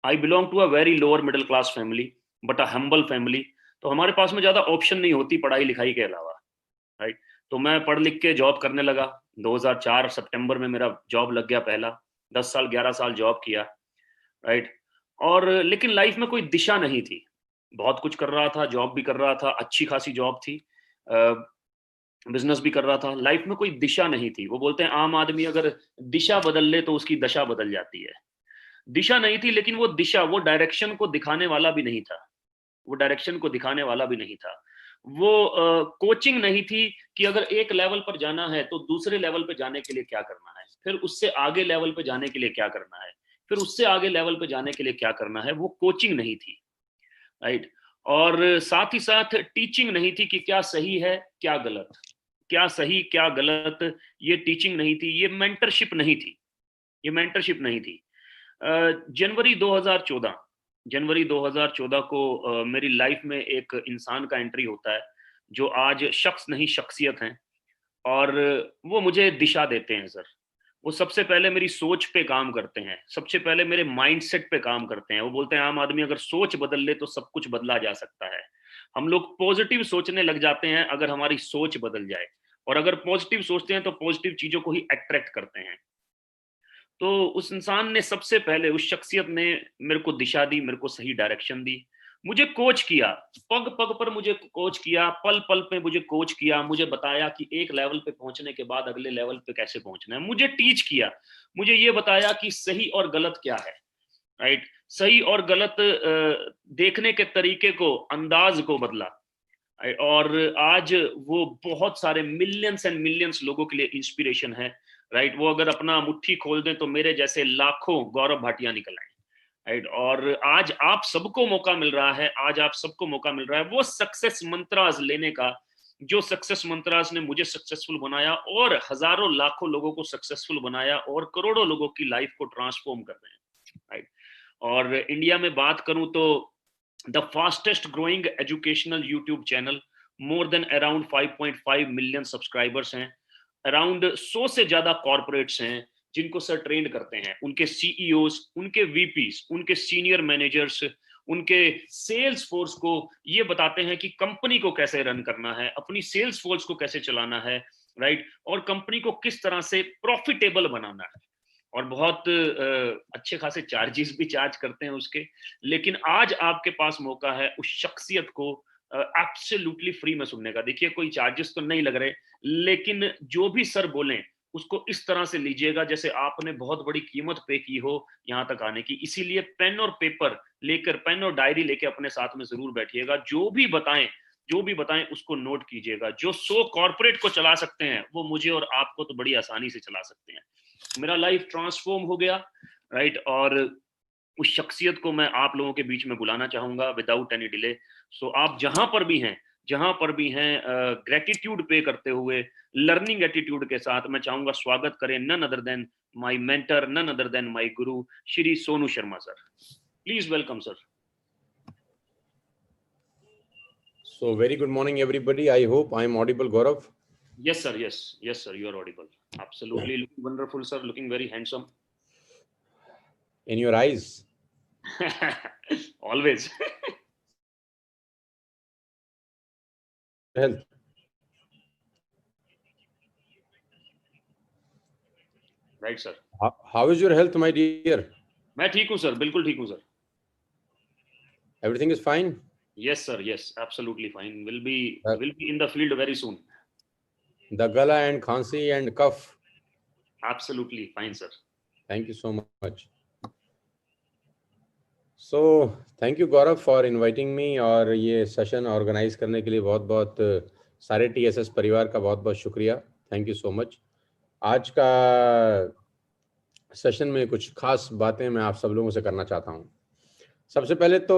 I belong to a very lower middle class family, but a humble family. तो हमारे पास में ज़्यादा option नहीं होती पढ़ाई लिखाई के अलावा, राइट। तो मैं पढ़ लिख के जॉब करने लगा। 2004 सितंबर में मेरा जॉब लग गया पहला। 10 साल 11 साल जॉब किया, राइट। और लेकिन लाइफ में कोई दिशा नहीं थी। बहुत कुछ कर रहा था, जॉब भी कर रहा था, अच्छी खासी जॉब थी, बिजनेस भी कर रहा था, लाइफ में कोई दिशा नहीं थी। वो बोलते हैं आम आदमी अगर दिशा बदल ले तो उसकी दशा बदल जाती है। दिशा नहीं थी, लेकिन वो दिशा, वो डायरेक्शन को दिखाने वाला भी नहीं था। वो डायरेक्शन को दिखाने वाला भी नहीं था। वो कोचिंग नहीं थी कि अगर एक लेवल पर जाना है तो दूसरे लेवल पे जाने के लिए क्या करना है, फिर उससे आगे लेवल पे जाने के लिए क्या करना है, फिर उससे आगे लेवल पे जाने के लिए क्या करना है। वो कोचिंग नहीं थी, राइट। और साथ ही साथ टीचिंग नहीं थी कि क्या सही है क्या गलत, क्या सही क्या गलत। ये टीचिंग नहीं थी, ये मेंटरशिप नहीं थी, ये मेंटरशिप नहीं थी। जनवरी 2014, जनवरी 2014 को मेरी लाइफ में एक इंसान का एंट्री होता है जो आज शख्स नहीं शख्सियत हैं। और वो मुझे दिशा देते हैं सर। वो सबसे पहले मेरी सोच पे काम करते हैं, सबसे पहले मेरे माइंडसेट पे काम करते हैं। वो बोलते हैं आम आदमी अगर सोच बदल ले तो सब कुछ बदला जा सकता है। हम लोग पॉजिटिव सोचने लग जाते हैं अगर हमारी सोच बदल जाए, और अगर पॉजिटिव सोचते हैं तो पॉजिटिव चीजों को ही अट्रैक्ट करते हैं। तो उस इंसान ने सबसे पहले, उस शख्सियत ने मेरे को दिशा दी, मेरे को सही डायरेक्शन दी, मुझे कोच किया, पग पग पर मुझे कोच किया, पल पल पे मुझे कोच किया, मुझे बताया कि एक लेवल पे पहुंचने के बाद अगले लेवल पे कैसे पहुंचना है, मुझे टीच किया, मुझे ये बताया कि सही और गलत क्या है, राइट। सही और गलत देखने के तरीके को, अंदाज को बदला। और आज वो बहुत सारे मिलियंस एंड मिलियंस लोगों के लिए इंस्पिरेशन है, राइट। वो अगर अपना मुट्ठी खोल दें तो मेरे जैसे लाखों गौरव भाटिया निकल आए, राइट। और आज आप सबको मौका मिल रहा है, आज आप सबको मौका मिल रहा है वो सक्सेस मंत्रास लेने का, जो सक्सेस मंत्रास ने मुझे सक्सेसफुल बनाया और हजारों लाखों लोगों को सक्सेसफुल बनाया और करोड़ों लोगों की लाइफ को ट्रांसफॉर्म कर रहे हैं, राइट। और इंडिया में बात करूं तो the fastest growing educational YouTube channel, more than around 5.5 million subscribers हैं। अराउंड 100 से ज्यादा कॉर्पोरेट्स हैं जिनको सर ट्रेंड करते हैं, उनके सीईओज, उनके वीपीज, उनके सीनियर मैनेजर्स, उनके सेल्स फोर्स को ये बताते हैं कि कंपनी को कैसे रन करना है, अपनी सेल्स फोर्स को कैसे चलाना है, राइट। और कंपनी को किस तरह से प्रॉफिटेबल बनाना है। और बहुत अच्छे खासे चार्जेस भी चार्ज करते हैं उसके। लेकिन आज आपके पास मौका है उस शख्सियत को एब्सोल्युटली फ्री में सुनने का। देखिए कोई चार्जेस तो नहीं लग रहे, लेकिन जो भी सर बोलें उसको इस तरह से लीजिएगा जैसे आपने बहुत बड़ी कीमत पे की हो यहाँ तक आने की। इसीलिए पेन और पेपर लेकर, पेन और डायरी लेके अपने साथ में जरूर बैठिएगा। जो भी बताएं, जो भी बताएं उसको नोट कीजिएगा। जो 100 कॉर्पोरेट को चला सकते हैं वो मुझे और आपको तो बड़ी आसानी से चला सकते हैं। मेरा लाइफ ट्रांसफॉर्म हो गया, राइट। और उस शख्सियत को मैं आप लोगों के बीच में बुलाना चाहूंगा विदाउट एनी डिले। सो आप जहां पर भी हैं, जहां पर भी हैं, ग्रेटिट्यूड पे करते हुए, लर्निंग एटीट्यूड के साथ मैं चाहूंगा स्वागत करें none other than my mentor, none other than my guru, Shri Sonu Sharma sir. Please welcome sir. So very good morning everybody. I hope I am audible, Gaurav. Yes sir, yes sir, you are audible. Absolutely looking wonderful sir, looking very handsome. In your eyes. Always. Health. Right sir. How is your health, my dear? मैं ठीक हूँ sir, बिल्कुल ठीक हूँ sir. Everything is fine? Yes sir, yes, absolutely fine. Will be The, will be in the field very soon. the gala and khansi and cough. Absolutely fine sir. Thank you so much. So thank you Gaurav for inviting me, और ये session organise करने के लिए बहुत बहुत सारे TSS परिवार का बहुत बहुत शुक्रिया। Thank you so much. आज का सेशन में कुछ खास बातें मैं आप सब लोगों से करना चाहता हूँ। सबसे पहले तो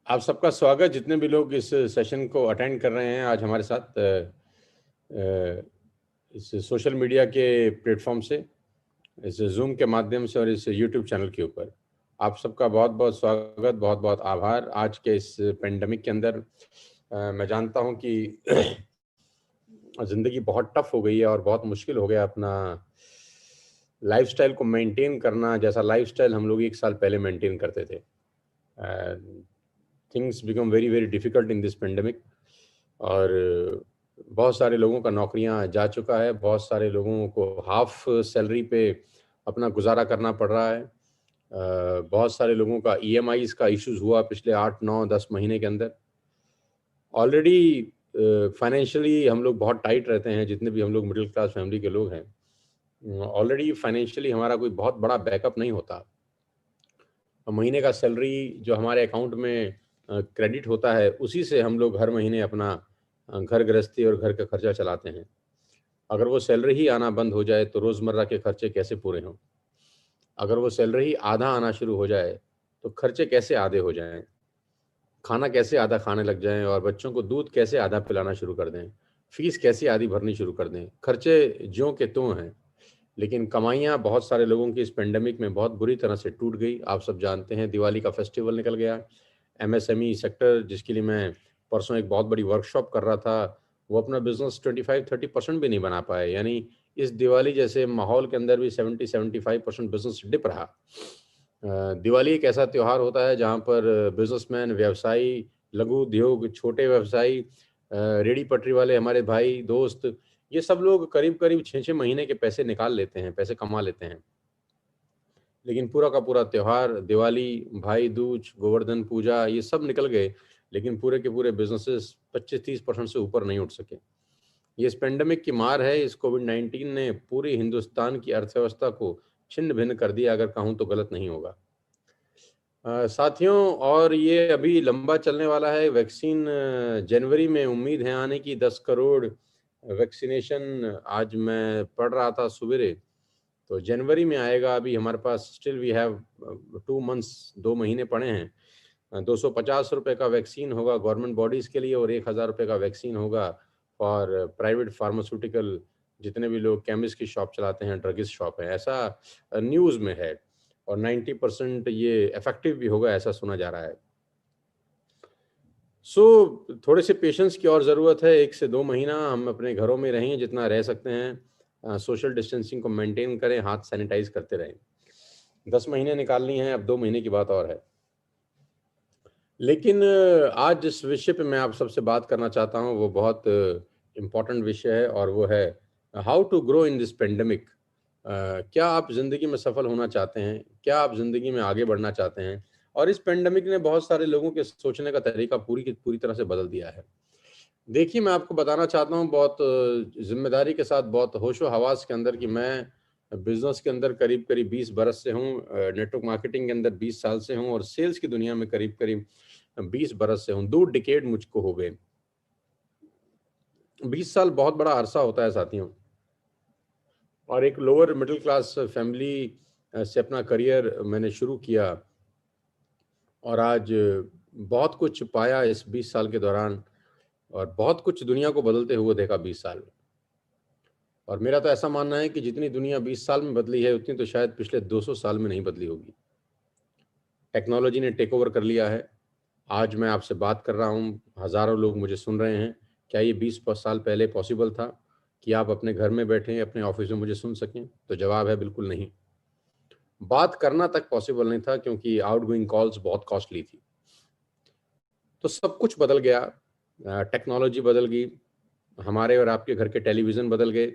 आप सबका स्वागत, जितने भी लोग इस सेशन को अटेंड कर रहे हैं आज हमारे साथ इस सोशल मीडिया के प्लेटफॉर्म से, इस जूम के माध्यम से और इस यूट्यूब चैनल के ऊपर। आप सबका बहुत बहुत स्वागत, बहुत बहुत आभार। आज के इस पेंडेमिक के अंदर मैं जानता हूं कि ज़िंदगी बहुत टफ हो गई है और बहुत मुश्किल हो गया अपना लाइफस्टाइल को मेंटेन करना, जैसा लाइफस्टाइल हम लोग 1 साल पहले मेंटेन करते थे, things become very very difficult in this pandemic. और बहुत सारे लोगों का नौकरियां जा चुका है, बहुत सारे लोगों को हाफ सैलरी पे अपना गुजारा करना पड़ रहा है। बहुत सारे लोगों का ईएमआईज का इश्यूज हुआ पिछले 8 9 10 महीने के अंदर। ऑलरेडी फाइनेंशियली हम लोग बहुत टाइट रहते हैं, जितने भी हम लोग मिडिल क्लास फैमिली के लोग हैं। ऑलरेडी फाइनेंशियली हमारा कोई बहुत बड़ा बैकअप नहीं होता। महीने का सैलरी जो हमारे अकाउंट में क्रेडिट होता है, उसी से हम लोग हर महीने अपना घर गृहस्थी और घर का खर्चा चलाते हैं। अगर वो सैलरी ही आना बंद हो जाए तो रोज़मर्रा के खर्चे कैसे पूरे हों? अगर वो सैलरी ही आधा आना शुरू हो जाए तो खर्चे कैसे आधे हो जाएं? खाना कैसे आधा खाने लग जाएं और बच्चों को दूध कैसे आधा पिलाना शुरू कर दें? फीस कैसे आधी भरनी शुरू कर दें? खर्चे ज्यों के त्यों हैं। लेकिन कमाइयाँ बहुत सारे लोगों की इस पेंडेमिक में बहुत बुरी तरह से टूट गई। आप सब जानते हैं, दिवाली का फेस्टिवल निकल गया। एमएसएमई सेक्टर, जिसके लिए मैं परसों एक बहुत बड़ी वर्कशॉप कर रहा था, वो अपना बिजनेस 25-30% भी नहीं बना पाए। यानी इस दिवाली जैसे माहौल के अंदर भी 70-75% बिजनेस डिप रहा। दिवाली एक ऐसा त्योहार होता है जहाँ पर बिजनेसमैन, व्यवसायी, लघु उद्योग, छोटे व्यवसायी, रेहड़ी पटरी वाले, हमारे भाई दोस्त, ये सब लोग करीब करीब 6-6 महीने के पैसे निकाल लेते हैं, पैसे कमा लेते हैं। लेकिन पूरा का पूरा त्योहार, दिवाली, भाई दूज, गोवर्धन पूजा, ये सब निकल गए, लेकिन पूरे के पूरे बिजनेसेस 25-30% से ऊपर नहीं उठ सके। ये इस पेंडेमिक की मार है। इस कोविड-19 ने पूरी हिंदुस्तान की अर्थव्यवस्था को छिन्न-भिन्न कर दिया, अगर कहूँ तो गलत नहीं होगा। साथियों, और ये अभी लंबा चलने वाला है। वैक्सीन जनवरी में उम्मीद है आने की, 10 करोड़ वैक्सीनेशन आज मैं पढ़ रहा था सवेरे, तो जनवरी में आएगा। अभी हमारे पास स्टिल वी हैव 2 मंथ्स, 2 महीने पड़े हैं। 250 रुपये का वैक्सीन होगा गवर्नमेंट बॉडीज़ के लिए और 1000 रुपये का वैक्सीन होगा फॉर प्राइवेट फार्मास्यूटिकल, जितने भी लोग केमिस्ट की शॉप चलाते हैं, ड्रगिस्ट शॉप है, ऐसा न्यूज़ में है। और 90% ये इफेक्टिव भी होगा, ऐसा सुना जा रहा है। थोड़े से पेशेंस की और ज़रूरत है। 1 से 2 महीना हम अपने घरों में रहें, जितना रह सकते हैं। सोशल डिस्टेंसिंग को मेंटेन करें, हाथ सैनिटाइज करते रहें। 10 महीने निकालनी है, अब 2 महीने की बात और है। लेकिन आज जिस विषय पे मैं आप सबसे बात करना चाहता हूँ, वो बहुत इम्पोर्टेंट विषय है, और वो है how to grow in this pandemic. क्या आप ज़िंदगी में सफल होना चाहते हैं? क्या आप ज़िंदगी में आगे बढ़ना चाहते हैं? और इस पेंडेमिक ने बहुत सारे लोगों के सोचने का तरीका पूरी की पूरी तरह से बदल दिया है। देखिए, मैं आपको बताना चाहता हूँ बहुत ज़िम्मेदारी के साथ, बहुत होशो-हवास के अंदर, कि मैं बिज़नेस के अंदर करीब-करीब 20 बरस से हूँ, नेटवर्क मार्केटिंग के अंदर 20 साल से हूँ, और सेल्स की दुनिया में करीब-करीब 20 बरस से हूँ। 2 डिकेड मुझको हो गए। 20 साल बहुत बड़ा अरसा होता है साथियों। और एक लोअर मिडिल क्लास फैमिली से अपना करियर मैंने शुरू किया, और आज बहुत कुछ पाया इस 20 साल के दौरान, और बहुत कुछ दुनिया को बदलते हुए देखा 20 साल में। और मेरा तो ऐसा मानना है कि जितनी दुनिया 20 साल में बदली है, उतनी तो शायद पिछले 200 साल में नहीं बदली होगी। टेक्नोलॉजी ने टेक ओवर कर लिया है। आज मैं आपसे बात कर रहा हूँ, हज़ारों लोग मुझे सुन रहे हैं। क्या ये 20 साल पहले पॉसिबल था कि आप अपने घर में बैठें, अपने ऑफिस में मुझे सुन सकें? तो जवाब है बिल्कुल नहीं। बात करना तक पॉसिबल नहीं था, क्योंकि आउटगोइंग कॉल्स बहुत कॉस्टली थी। तो सब कुछ बदल गया। टेक्नोलॉजी बदल गई, हमारे और आपके घर के टेलीविज़न बदल गए,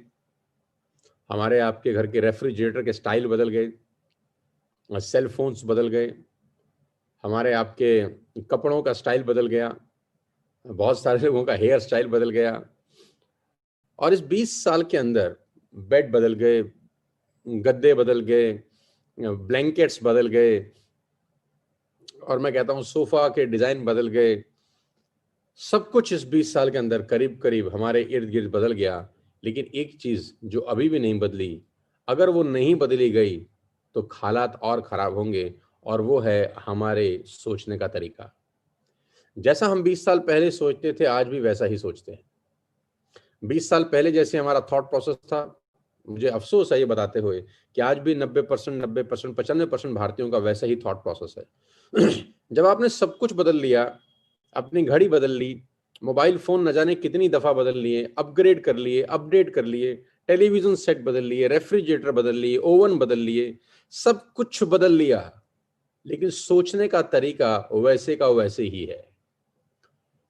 हमारे आपके घर के रेफ्रिजरेटर के स्टाइल बदल गए, सेल फोन्स बदल गए, हमारे आपके कपड़ों का स्टाइल बदल गया, बहुत सारे लोगों का हेयर स्टाइल बदल गया। और इस 20 साल के अंदर बेड बदल गए, गद्दे बदल गए, ब्लैंकेट्स बदल गए, और मैं कहता हूँ सोफा के डिज़ाइन बदल गए। सब कुछ इस 20 साल के अंदर करीब करीब हमारे इर्द गिर्द बदल गया। लेकिन एक चीज़ जो अभी भी नहीं बदली, अगर वो नहीं बदली गई तो हालात और ख़राब होंगे, और वो है हमारे सोचने का तरीका। जैसा हम 20 साल पहले सोचते थे, आज भी वैसा ही सोचते हैं। 20 साल पहले जैसे हमारा थॉट प्रोसेस था, मुझे अफ़सोस है ये बताते हुए कि आज भी 90%, 95% भारतीयों का वैसा ही थॉट प्रोसेस है। जब आपने सब कुछ बदल लिया, अपनी घड़ी बदल ली, मोबाइल फ़ोन न जाने कितनी दफ़ा बदल लिए, अपग्रेड कर लिए, अपडेट कर लिए, टेलीविजन सेट बदल लिए, रेफ्रिजरेटर बदल लिए, ओवन बदल लिए, सब कुछ बदल लिया, लेकिन सोचने का तरीका वैसे का वैसे ही है।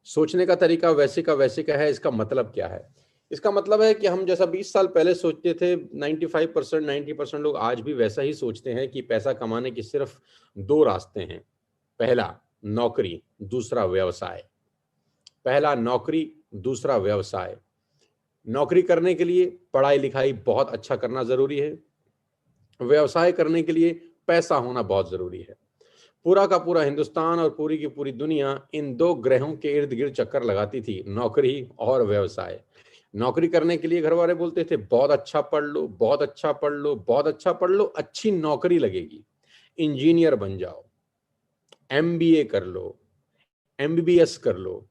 सोचने का तरीका वैसे का वैसे का है। इसका मतलब क्या है? इसका मतलब है कि हम जैसा 20 साल पहले सोचते थे, 95% 90% लोग आज भी वैसा ही सोचते हैं कि पैसा कमाने के सिर्फ 2 रास्ते हैं। पहला नौकरी, दूसरा व्यवसाय। पहला नौकरी, दूसरा व्यवसाय। नौकरी करने के लिए पढ़ाई लिखाई बहुत अच्छा करना जरूरी है। व्यवसाय करने के लिए पैसा होना बहुत जरूरी है। पूरा का पूरा हिंदुस्तान और पूरी की पूरी दुनिया इन 2 ग्रहों के इर्द गिर्द चक्कर लगाती थी, नौकरी और व्यवसाय। नौकरी करने के लिए घर वाले बोलते थे बहुत अच्छा पढ़ लो, बहुत अच्छा पढ़ लो, बहुत अच्छा पढ़ लो, अच्छी नौकरी लगेगी, इंजीनियर बन जाओ, एमबीए कर लो, एमबीबीएस कर लो,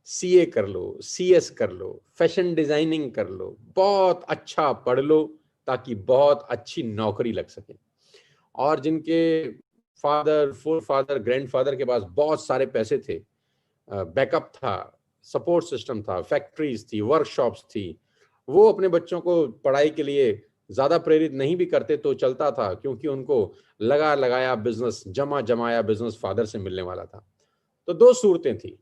सीए कर लो, सीएस कर लो, फैशन डिजाइनिंग कर लो, बहुत अच्छा पढ़ लो ताकि बहुत अच्छी नौकरी लग सके। और जिनके फादर, फोर फादर, ग्रैंडफादर के पास बहुत सारे पैसे थे, बैकअप था, सपोर्ट सिस्टम था, फैक्ट्रीज थी, वर्कशॉप्स थी, वो अपने बच्चों को पढ़ाई के लिए ज्यादा प्रेरित नहीं भी करते तो चलता था, क्योंकि उनको लगा लगाया बिजनेस, जमा जमाया बिजनेस फादर से मिलने वाला था। तो 2 सूरतें थी,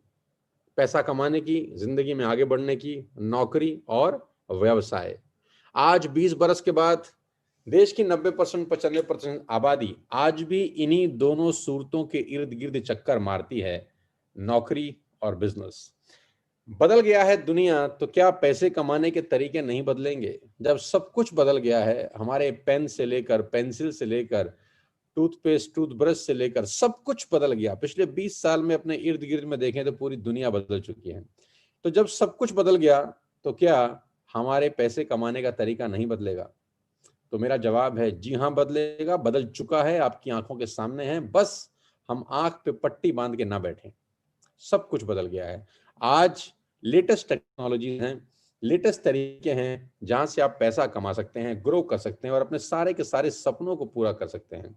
पैसा कमाने की, जिंदगी में आगे बढ़ने की, नौकरी और व्यवसाय। आज 20 बरस के बाद देश की 90% 95% आबादी आज भी इन्हीं दोनों सूरतों के इर्द गिर्द चक्कर मारती है, नौकरी और बिजनेस। बदल गया है दुनिया, तो क्या पैसे कमाने के तरीके नहीं बदलेंगे? जब सब कुछ बदल गया है, हमारे पेन से लेकर, पेंसिल से लेकर, टूथपेस्ट, टूथब्रश से लेकर सब कुछ बदल गया। पिछले 20 साल में अपने इर्द गिर्द में देखें तो पूरी दुनिया बदल चुकी है। तो जब सब कुछ बदल गया, तो क्या हमारे पैसे कमाने का तरीका नहीं बदलेगा? तो मेरा जवाब है जी हाँ, बदलेगा, बदल चुका है, आपकी आंखों के सामने है, बस हम आंख पे पट्टी बांध के ना बैठें। सब कुछ बदल गया है। आज लेटेस्ट टेक्नोलॉजी हैं, लेटेस्ट तरीके हैं जहां से आप पैसा कमा सकते हैं, ग्रो कर सकते हैं और अपने सारे के सारे सपनों को पूरा कर सकते हैं।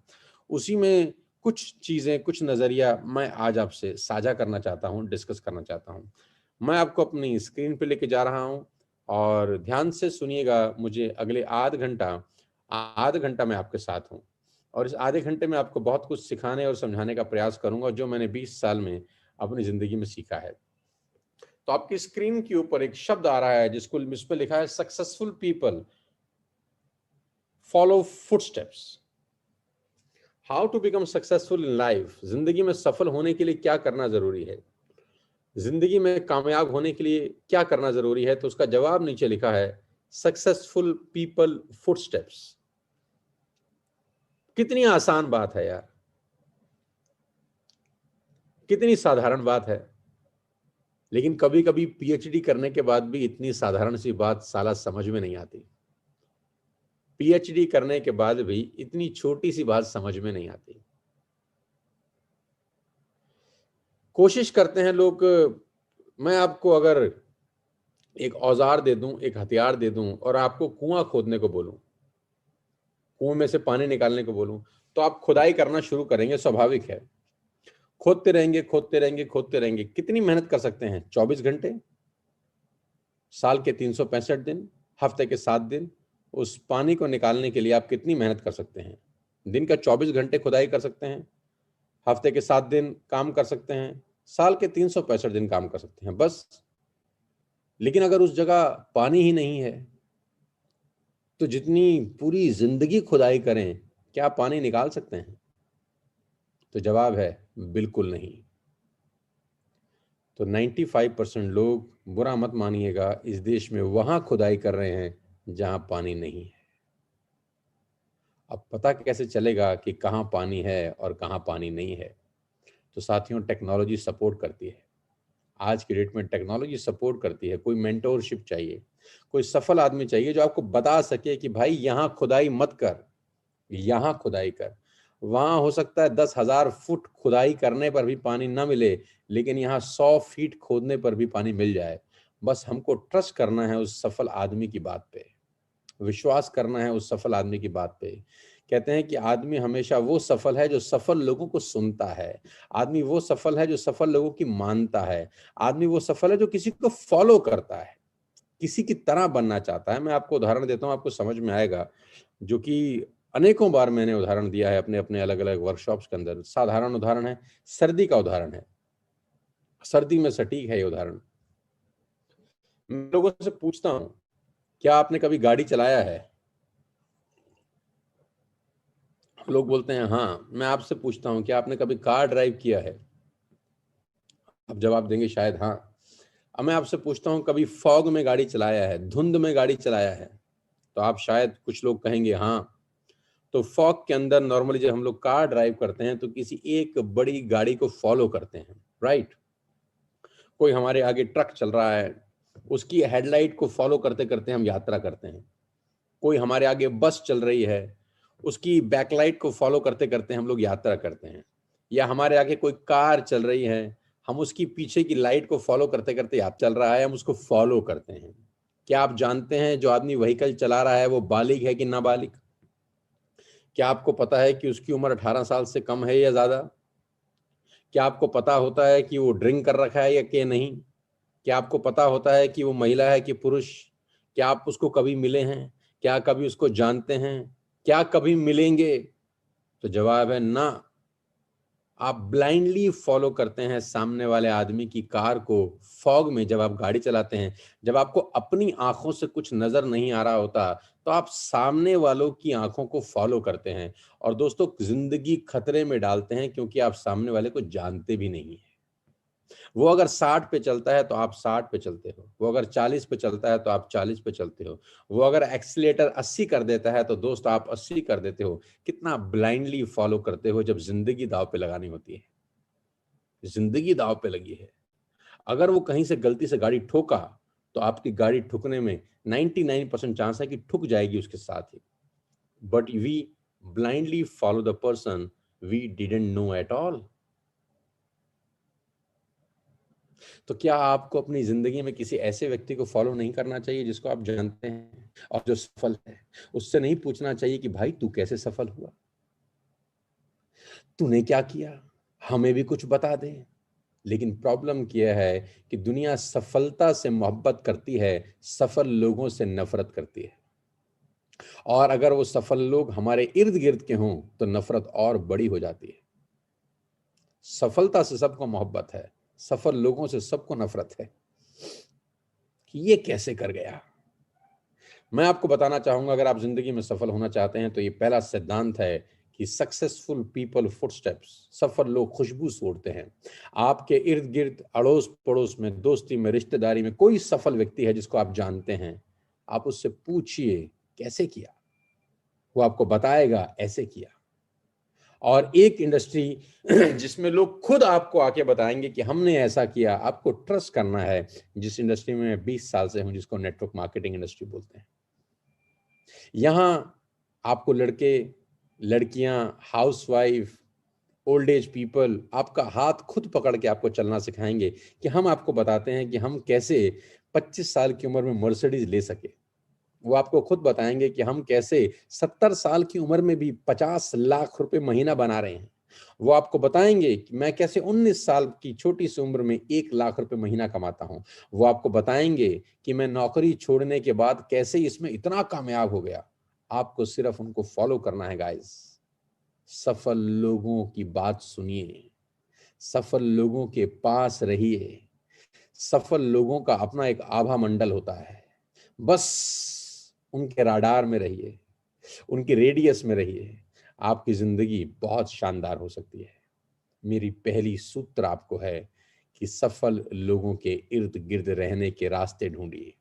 उसी में कुछ चीजें, कुछ नजरिया मैं आज आपसे साझा करना चाहता हूं, डिस्कस करना चाहता हूं। मैं आपको अपनी स्क्रीन पे लेके जा रहा हूं और ध्यान से सुनिएगा। मुझे अगले आध घंटा मैं आपके साथ हूं और इस आधे घंटे में आपको बहुत कुछ सिखाने और समझाने का प्रयास करूंगा जो मैंने 20 साल में अपनी जिंदगी में सीखा है। तो आपकी स्क्रीन के ऊपर एक शब्द आ रहा है जिस पे लिखा है successful people follow footsteps. How to become successful in life. जिंदगी में सफल होने के लिए क्या करना जरूरी है, जिंदगी में कामयाब होने के लिए क्या करना जरूरी है? तो उसका जवाब नीचे लिखा है सक्सेसफुल पीपल फुटस्टेप्स। कितनी आसान बात है यार, कितनी साधारण बात है, लेकिन कभी कभी पीएचडी करने के बाद भी इतनी साधारण सी बात साला समझ में नहीं आती। पीएचडी करने के बाद भी इतनी छोटी सी बात समझ में नहीं आती। कोशिश करते हैं लोग, मैं आपको अगर एक औजार दे दूं, एक हथियार दे दूं और आपको कुआं खोदने को बोलूं, कुएं में से पानी निकालने को बोलूं, तो आप खुदाई करना शुरू करेंगे, स्वाभाविक है। खोदते रहेंगे, खोदते रहेंगे, खोदते रहेंगे। कितनी मेहनत कर सकते हैं? 24 घंटे, साल के 365 दिन, हफ्ते के 7 दिन। उस पानी को निकालने के लिए आप कितनी मेहनत कर सकते हैं? दिन का 24 घंटे खुदाई कर सकते हैं, हफ्ते के 7 दिन काम कर सकते हैं, साल के 365 दिन काम कर सकते हैं, बस। लेकिन अगर उस जगह पानी ही नहीं है तो जितनी पूरी जिंदगी खुदाई करें, क्या पानी निकाल सकते हैं? तो जवाब है बिल्कुल नहीं। तो 95% लोग, बुरा मत मानिएगा, इस देश में वहां खुदाई कर रहे हैं जहां पानी नहीं है। अब पता कैसे चलेगा कि कहां पानी है और कहां पानी नहीं है? तो साथियों, टेक्नोलॉजी सपोर्ट करती है। आज की डेट में टेक्नोलॉजी सपोर्ट करती है। कोई मेंटोरशिप चाहिए, कोई सफल आदमी चाहिए जो आपको बता सके कि भाई यहाँ खुदाई मत कर, यहाँ खुदाई कर। वहां हो सकता है 10,000 फुट खुदाई करने पर भी पानी ना मिले, लेकिन यहाँ 100 फीट खोदने पर भी पानी मिल जाए। बस हमको ट्रस्ट करना है उस सफल आदमी की बात पे, विश्वास करना है उस सफल आदमी की बात पे। कहते हैं कि आदमी हमेशा वो सफल है जो सफल लोगों को सुनता है, आदमी वो सफल है जो सफल लोगों की मानता है, आदमी वो सफल है जो किसी को फॉलो करता है। किसी की तरह बनना चाहता है। मैं आपको उदाहरण देता हूँ, आपको समझ में आएगा, जो कि अनेकों बार मैंने उदाहरण दिया है अपने अपने अलग अलग वर्कशॉप्स के अंदर। साधारण उदाहरण है, सर्दी का उदाहरण है। सर्दी में सटीक है ये उदाहरण। मैं लोगों से पूछता हूं, क्या आपने कभी गाड़ी चलाया है? लोग बोलते हैं हाँ। मैं आपसे पूछता हूं, क्या आपने कभी कार ड्राइव किया है? आप जवाब देंगे शायद हाँ। अब मैं आपसे पूछता हूं, कभी फॉग में गाड़ी चलाया है, धुंध में गाड़ी चलाया है? तो आप शायद कुछ लोग कहेंगे हाँ। तो फॉग के अंदर नॉर्मली जब हम लोग कार ड्राइव करते हैं तो किसी एक बड़ी गाड़ी को फॉलो करते हैं, राइट? कोई हमारे आगे ट्रक चल रहा है, उसकी हेडलाइट को फॉलो करते करते हम यात्रा करते हैं। कोई हमारे आगे बस चल रही है, उसकी बैकलाइट को फॉलो करते करते हम लोग यात्रा करते हैं। या हमारे आगे कोई कार चल रही है, हम उसकी पीछे की लाइट को फॉलो करते करते आप चल रहा है, हम उसको फॉलो करते हैं। क्या आप जानते हैं जो आदमी व्हीकल चला रहा है वो बालिग है कि नाबालिग? क्या आपको पता है कि उसकी उम्र 18 साल से कम है या ज्यादा? क्या आपको पता होता है कि वो ड्रिंक कर रखा है या कि नहीं? क्या आपको पता होता है कि वो महिला है कि पुरुष? क्या आप उसको कभी मिले हैं? क्या कभी उसको जानते हैं? क्या कभी मिलेंगे? तो जवाब है ना। आप ब्लाइंडली फॉलो करते हैं सामने वाले आदमी की कार को। फॉग में जब आप गाड़ी चलाते हैं, जब आपको अपनी आंखों से कुछ नजर नहीं आ रहा होता, तो आप सामने वालों की आंखों को फॉलो करते हैं। और दोस्तों, जिंदगी खतरे में डालते हैं, क्योंकि आप सामने वाले को जानते भी नहीं है। वो अगर 60 पे चलता है तो आप 60 पे चलते हो, वो अगर 40 पे चलता है तो आप 40 पे चलते हो, वो अगर एक्सीलेटर 80 कर देता है तो दोस्त आप 80 कर देते हो। कितना ब्लाइंडली फॉलो करते हो जब जिंदगी दांव पे लगानी होती है। जिंदगी दांव पे लगी है। अगर वो कहीं से गलती से गाड़ी ठोका तो आपकी गाड़ी ठुकने में 99% चांस है कि ठुक जाएगी उसके साथ ही। But we blindly follow the person we didn't know at all. तो क्या आपको अपनी जिंदगी में किसी ऐसे व्यक्ति को फॉलो नहीं करना चाहिए जिसको आप जानते हैं और जो सफल है? उससे नहीं पूछना चाहिए कि भाई तू कैसे सफल हुआ, तूने क्या किया, हमें भी कुछ बता दे। लेकिन प्रॉब्लम क्या है कि दुनिया सफलता से मोहब्बत करती है, सफल लोगों से नफरत करती है। और अगर वो सफल लोग हमारे इर्द गिर्द के हों तो नफरत और बड़ी हो जाती है। सफलता से सबको मोहब्बत है, सफल लोगों से सबको नफरत है कि ये कैसे कर गया। मैं आपको बताना चाहूंगा, अगर आप जिंदगी में सफल होना चाहते हैं तो ये पहला सिद्धांत है कि सक्सेसफुल पीपल फुटस्टेप्स, सफल लोग खुशबू छोड़ते हैं। आपके इर्द गिर्द, अड़ोस पड़ोस में, दोस्ती में, रिश्तेदारी में कोई सफल व्यक्ति है जिसको आप जानते हैं, आप उससे पूछिए कैसे किया, वो आपको बताएगा ऐसे किया। और एक इंडस्ट्री जिसमें लोग खुद आपको आके बताएंगे कि हमने ऐसा किया, आपको ट्रस्ट करना है, जिस इंडस्ट्री में मैं 20 साल से हूं, जिसको नेटवर्क मार्केटिंग इंडस्ट्री बोलते हैं। यहाँ आपको लड़के, लड़कियां, हाउसवाइफ, ओल्ड एज पीपल आपका हाथ खुद पकड़ के आपको चलना सिखाएंगे कि हम आपको बताते हैं कि हम कैसे 25 साल की उम्र में मर्सिडीज ले सके। वो आपको खुद बताएंगे कि हम कैसे 70 साल की उम्र में भी 50 लाख रुपए महीना बना रहे हैं। वो आपको बताएंगे कि मैं कैसे 19 साल की छोटी सी उम्र में 1 लाख रुपए महीना कमाता हूं। वो आपको बताएंगे कि मैं नौकरी छोड़ने के बाद कैसे इसमें इतना कामयाब हो गया। आपको सिर्फ उनको फॉलो करना है गाइस। सफल लोगों की बात सुनिए, सफल लोगों के पास रहिए। सफल लोगों का अपना एक आभा मंडल होता है, बस उनके राडार में रहिए, उनके रेडियस में रहिए। आपकी जिंदगी बहुत शानदार हो सकती है। मेरी पहली सूत्र आपको है कि सफल लोगों के इर्द गिर्द रहने के रास्ते ढूंढिए।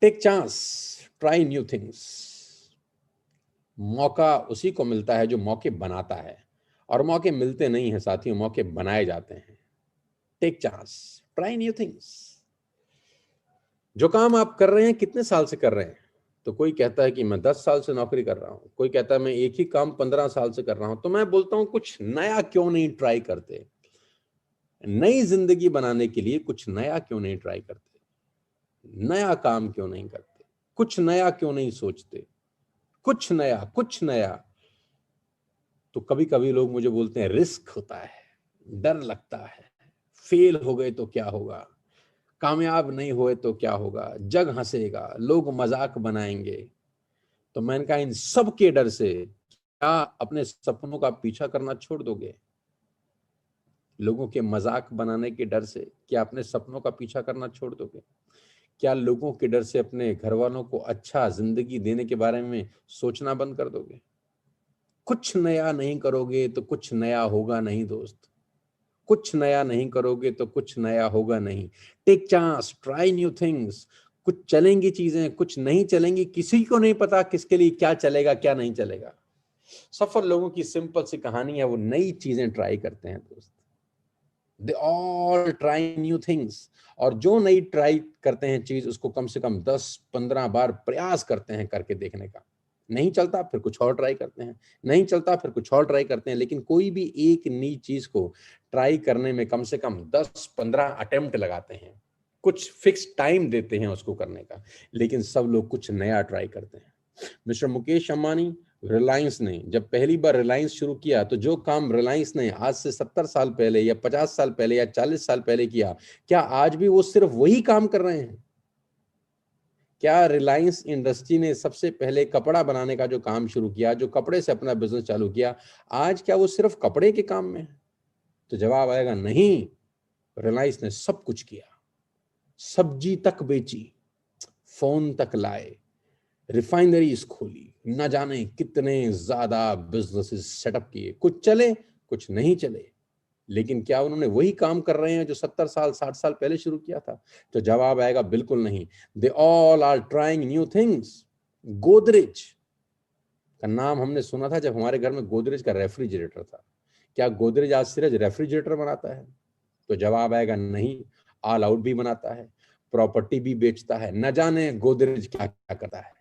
Take chance, try new things. मौका उसी को मिलता है जो मौके बनाता है, और मौके मिलते नहीं हैं साथियों, मौके बनाए जाते हैं। Take chance, try new things. जो काम आप कर रहे हैं कितने साल से कर रहे हैं? तो कोई कहता है कि मैं 10 साल से नौकरी कर रहा हूं, कोई कहता है मैं एक ही काम 15 साल से कर रहा हूं। तो मैं बोलता हूं कुछ नया क्यों नहीं ट्राई करते? नई जिंदगी बनाने के लिए कुछ नया क्यों नहीं ट्राई करते? नया काम क्यों नहीं करते? कुछ नया क्यों नहीं सोचते? कुछ नया, कुछ नया। तो कभी कभी लोग मुझे बोलते हैं रिस्क होता है, डर लगता है, फेल हो गए तो क्या होगा। कामयाब नहीं हुए तो क्या होगा, जग हंसेगा, लोग मजाक बनाएंगे। तो मैंने कहा इन सब के डर से क्या अपने सपनों का पीछा करना छोड़ दोगे? लोगों के मजाक बनाने के डर से क्या अपने सपनों का पीछा करना छोड़ दोगे? क्या लोगों के डर से अपने घर वालों को अच्छा जिंदगी देने के बारे में सोचना बंद कर दोगे? कुछ नया नहीं करोगे तो कुछ नया होगा नहीं दोस्त। कुछ नया नहीं करोगे तो कुछ नया होगा नहीं। Take chance, try new things. कुछ चलेंगी चीजें, कुछ नहीं चलेंगी। किसी को नहीं पता किसके लिए क्या चलेगा क्या नहीं चलेगा। सफल लोगों की सिंपल सी कहानी है, वो नई चीजें ट्राई करते हैं दोस्त। They all try new things. और जो नई ट्राई करते हैं चीज, उसको कम से कम 10-15 बार प्रयास करते हैं करके देखने का। नहीं चलता फिर कुछ और ट्राई करते हैं, नहीं चलता फिर कुछ और ट्राई करते हैं। लेकिन कोई भी एक नई चीज को ट्राई करने में कम से कम 10-15 अटेम्प्ट लगाते हैं, कुछ फिक्स टाइम देते हैं उसको करने का। लेकिन सब लोग कुछ नया ट्राई करते हैं। मिस्टर मुकेश अंबानी, रिलायंस ने जब पहली बार रिलायंस शुरू किया, तो जो काम रिलायंस ने आज से 70 साल पहले या 50 साल पहले या 40 साल पहले किया, क्या आज भी वो सिर्फ वही काम कर रहे हैं? क्या रिलायंस इंडस्ट्री ने सबसे पहले कपड़ा बनाने का जो काम शुरू किया, जो कपड़े से अपना बिजनेस चालू किया, आज क्या वो सिर्फ कपड़े के काम में है? तो जवाब आएगा नहीं। रिलायंस ने सब कुछ किया, सब्जी तक बेची, फोन तक लाए, रिफाइनरीज खोली, न जाने कितने ज्यादा बिजनेसेस सेटअप किए। कुछ चले कुछ नहीं चले, लेकिन क्या उन्होंने वही काम कर रहे हैं जो 70 साल 60 साल पहले शुरू किया था? तो जवाब आएगा बिल्कुल नहीं। They all are trying new things. Godrej का नाम हमने सुना था जब हमारे घर में गोदरेज का रेफ्रिजरेटर था। क्या गोदरेज आज सिर्फ रेफ्रिजरेटर बनाता है? तो जवाब आएगा नहीं। ऑल आउट भी बनाता है, प्रॉपर्टी भी बेचता है, न जाने गोदरेज क्या क्या करता है।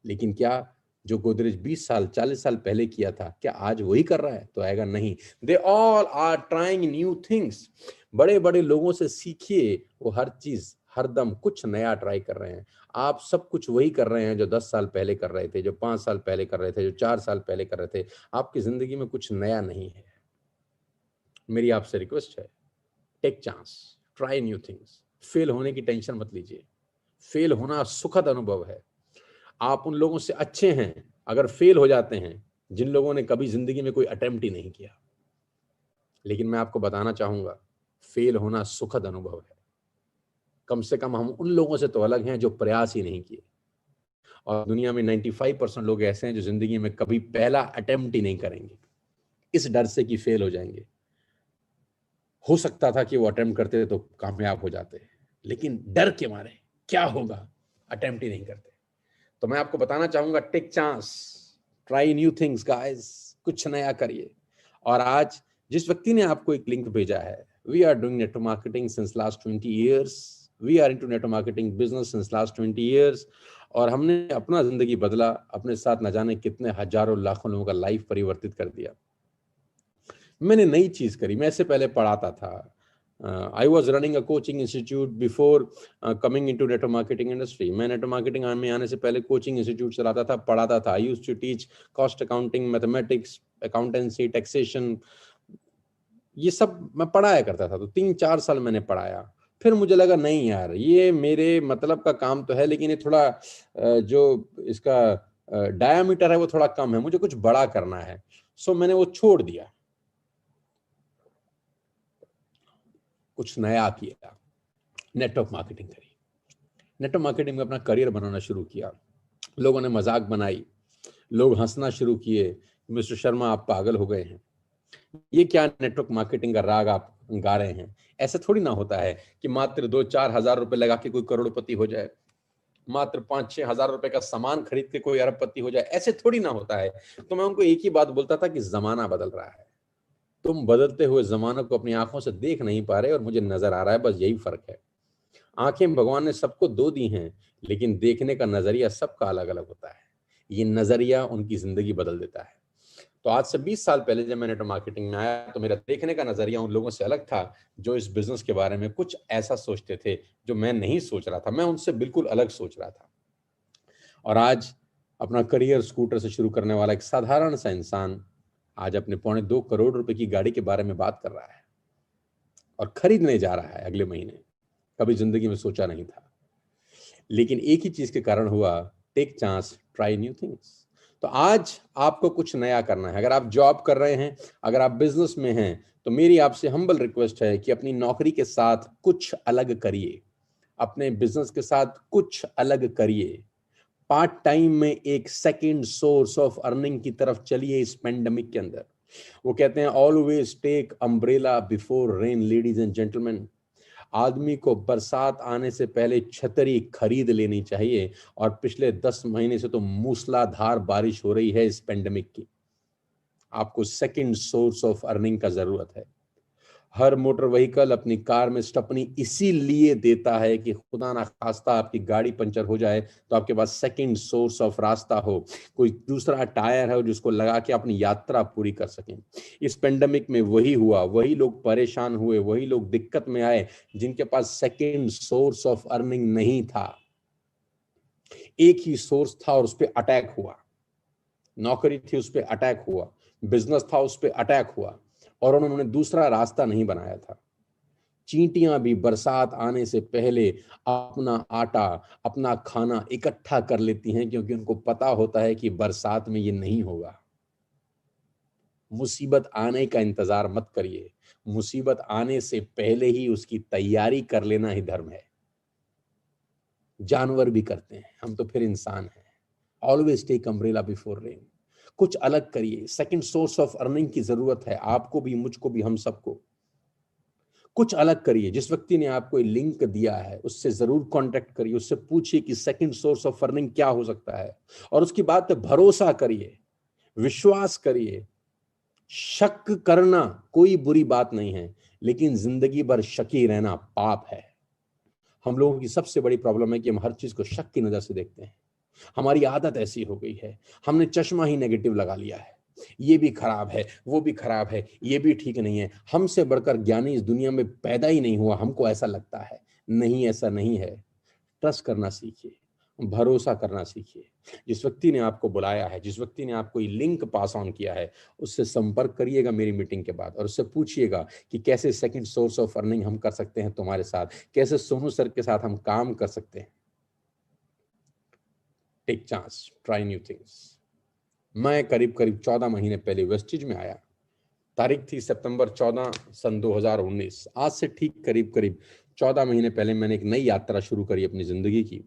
लेकिन क्या जो गोदरेज 20 साल 40 साल पहले किया था, क्या आज वही कर रहा है? तो आएगा नहीं। They all are trying new things. बड़े बड़े लोगों से सीखिए, वो हर चीज हरदम कुछ नया ट्राई कर रहे हैं। आप सब कुछ वही कर रहे हैं जो 10 साल पहले कर रहे थे, जो 5 साल पहले कर रहे थे, जो 4 साल पहले कर रहे थे। आपकी जिंदगी में कुछ नया नहीं है। मेरी आपसे रिक्वेस्ट है, take chance, try new things. Fail होने की टेंशन मत लीजिए। फेल होना सुखद अनुभव है। आप उन लोगों से अच्छे हैं अगर फेल हो जाते हैं जिन लोगों ने कभी जिंदगी में कोई अटेम्प्ट ही नहीं किया। लेकिन मैं आपको बताना चाहूंगा, फेल होना सुखद अनुभव है। कम से कम हम उन लोगों से तो अलग हैं जो प्रयास ही नहीं किए। और दुनिया में 95% लोग ऐसे हैं जो जिंदगी में कभी पहला अटेम्प्ट ही नहीं करेंगे, इस डर से कि फेल हो जाएंगे। हो सकता था कि वो अटेम्प्ट करते तो कामयाब हो जाते, लेकिन डर के मारे क्या होगा अटेम्प्ट ही नहीं करते। तो मैं आपको बताना चाहूंगा, take chance, try new things guys. कुछ नया करिए। और आज जिस व्यक्ति ने आपको एक लिंक भेजा है, we are doing network marketing since last 20 years, we are into network marketing business since last 20 years. और हमने अपना जिंदगी बदला, अपने साथ न जाने कितने हजारों लाखों लोगों का लाइफ परिवर्तित कर दिया। मैंने नई चीज करी। मैं इससे पहले पढ़ाता था। I was running a coaching institute before coming into network marketing industry. मैं नेटवर्क मार्केटिंग में आने से पहले कोचिंग इंस्टीट्यूट चलाता था, पढ़ाता था। I used to teach cost accounting, mathematics, accountancy, taxation, ये सब मैं पढ़ाया करता था। तो 3-4 साल मैंने पढ़ाया। फिर मुझे लगा नहीं यार, ये मेरे मतलब का काम तो है, लेकिन ये थोड़ा जो इसका डायामीटर है वो थोड़ा कम है, मुझे कुछ बड़ा करना है। सो मैंने वो छोड़ दिया, कुछ नया किया, नेटवर्क मार्केटिंग करी। नेटवर्क मार्केटिंग में अपना करियर बनाना शुरू किया। लोगों ने मजाक बनाई, लोग हंसना शुरू किए, मिस्टर शर्मा आप पागल हो गए हैं, ये क्या नेटवर्क मार्केटिंग का राग आप गा रहे हैं। ऐसा थोड़ी ना होता है कि मात्र 2-4 हजार रुपए लगा के कोई करोड़पति हो जाए, मात्र 5-6 हजार रुपए का सामान खरीद के कोई अरबपति हो जाए, ऐसे थोड़ी ना होता है। तो मैं उनको एक ही बात बोलता था कि जमाना बदल रहा है, तुम बदलते हुए जमाने को अपनी आंखों से देख नहीं पा रहे और मुझे नजर आ रहा है, बस यही फर्क है। आंखें भगवान ने सबको दो दी हैं, लेकिन देखने का नजरिया सबका अलग अलग होता है। ये नजरिया उनकी जिंदगी बदल देता है। तो आज से 20 साल पहले जब मैं नेटवर्क मार्केटिंग में आया, तो मेरा देखने का नजरिया उन लोगों से अलग था जो इस बिजनेस के बारे में कुछ ऐसा सोचते थे जो मैं नहीं सोच रहा था। मैं उनसे बिल्कुल अलग सोच रहा था। और आज अपना करियर स्कूटर से शुरू करने वाला एक साधारण सा इंसान आज अपने 2.25 करोड़ रुपए की गाड़ी के बारे में बात कर रहा है और खरीदने जा रहा है अगले महीने। कभी जिंदगी में सोचा नहीं था। लेकिन एक ही चीज के कारण हुआ, take chance, try new things. तो आज आपको कुछ नया करना है। अगर आप जॉब कर रहे हैं, अगर आप बिजनेस में हैं, तो मेरी आपसे हम्बल रिक्वेस्ट है कि अपनी नौकरी के साथ कुछ अलग करिए, अपने बिजनेस के साथ कुछ अलग करिए। पार्ट टाइम में एक सेकंड सोर्स ऑफ अर्निंग की तरफ चलिए इस पेंडेमिक के अंदर। वो कहते हैं always take umbrella before rain, ladies and gentleman. आदमी को बरसात आने से पहले छतरी खरीद लेनी चाहिए, और पिछले 10 महीने से तो मूसलाधार बारिश हो रही है इस पेंडेमिक की। आपको सेकंड सोर्स ऑफ अर्निंग का जरूरत है। हर मोटर व्हीकल अपनी कार में स्टपनी इसीलिए देता है कि खुदा ना खास्ता आपकी गाड़ी पंचर हो जाए तो आपके पास सेकंड सोर्स ऑफ रास्ता हो, कोई दूसरा टायर है जिसको लगा के अपनी यात्रा पूरी कर सकें। इस पेंडेमिक में वही हुआ, वही लोग परेशान हुए, वही लोग दिक्कत में आए जिनके पास सेकंड सोर्स ऑफ अर्निंग नहीं था। एक ही सोर्स था और उस पर अटैक हुआ। नौकरी थी, उस पर अटैक हुआ। बिजनेस था, उस पर अटैक हुआ, और उन्होंने दूसरा रास्ता नहीं बनाया था। चींटियां भी बरसात आने से पहले अपना आटा, अपना खाना इकट्ठा कर लेती हैं, क्योंकि उनको पता होता है कि बरसात में ये नहीं होगा। मुसीबत आने का इंतजार मत करिए, मुसीबत आने से पहले ही उसकी तैयारी कर लेना ही धर्म है। जानवर भी करते हैं, हम तो फिर इंसान हैं। Always take umbrella before rain. कुछ अलग करिए। सेकंड सोर्स ऑफ अर्निंग की जरूरत है आपको भी, मुझको भी, हम सबको। कुछ अलग करिए। जिस व्यक्ति ने आपको लिंक दिया है उससे जरूर कांटेक्ट करिए, उससे पूछिए कि सेकंड सोर्स ऑफ अर्निंग क्या हो सकता है, और उसकी बात पे भरोसा करिए, विश्वास करिए। शक करना कोई बुरी बात नहीं है, लेकिन जिंदगी भर शकी रहना पाप है। हम लोगों की सबसे बड़ी प्रॉब्लम है कि हम हर चीज को शक की नजर से देखते हैं। हमारी आदत ऐसी हो गई है, हमने चश्मा ही नेगेटिव लगा लिया है। ये भी खराब है, वो भी खराब है, ये भी ठीक नहीं है। हमसे बढ़कर ज्ञानी इस दुनिया में पैदा ही नहीं हुआ, हमको ऐसा लगता है। नहीं, ऐसा नहीं है। ट्रस्ट करना सीखिए, भरोसा करना सीखिए। जिस व्यक्ति ने आपको बुलाया है, जिस व्यक्ति ने आपको ये लिंक पास ऑन किया है, उससे संपर्क करिएगा मेरी मीटिंग के बाद, और उससे पूछिएगा कि कैसे सेकंड सोर्स ऑफ अर्निंग हम कर सकते हैं तुम्हारे साथ, कैसे सोनू सर के साथ हम काम कर सकते हैं। Take chance, try new things. मैं करीब 14 महीने पहले वेस्टिज में आया। तारीख थी सितंबर 14 सन 2019। आज से ठीक करीब 14 महीने पहले मैंने एक नई यात्रा शुरू करी अपनी जिंदगी की।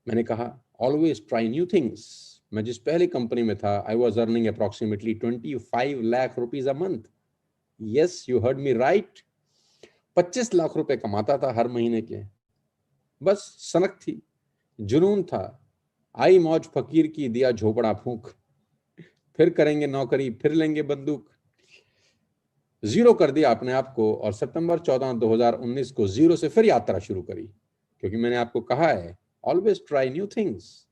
मैंने कहा ऑलवेज ट्राई न्यू थिंग्स। मैं जिस पहले कंपनी में था, I was earning approximately 25 lakh rupees a month. Yes, you heard me right. 25 lakh रुपए कमाता था हर महीने के। बस सनक थी, जुनून था। आई मौज फकीर की, दिया झोपड़ा फूंक। फिर करेंगे नौकरी, फिर लेंगे बंदूक। जीरो कर दिया अपने आप को, और सितंबर 14 2019 को जीरो से फिर यात्रा शुरू करी। क्योंकि मैंने आपको कहा है ऑलवेज ट्राई न्यू थिंग्स।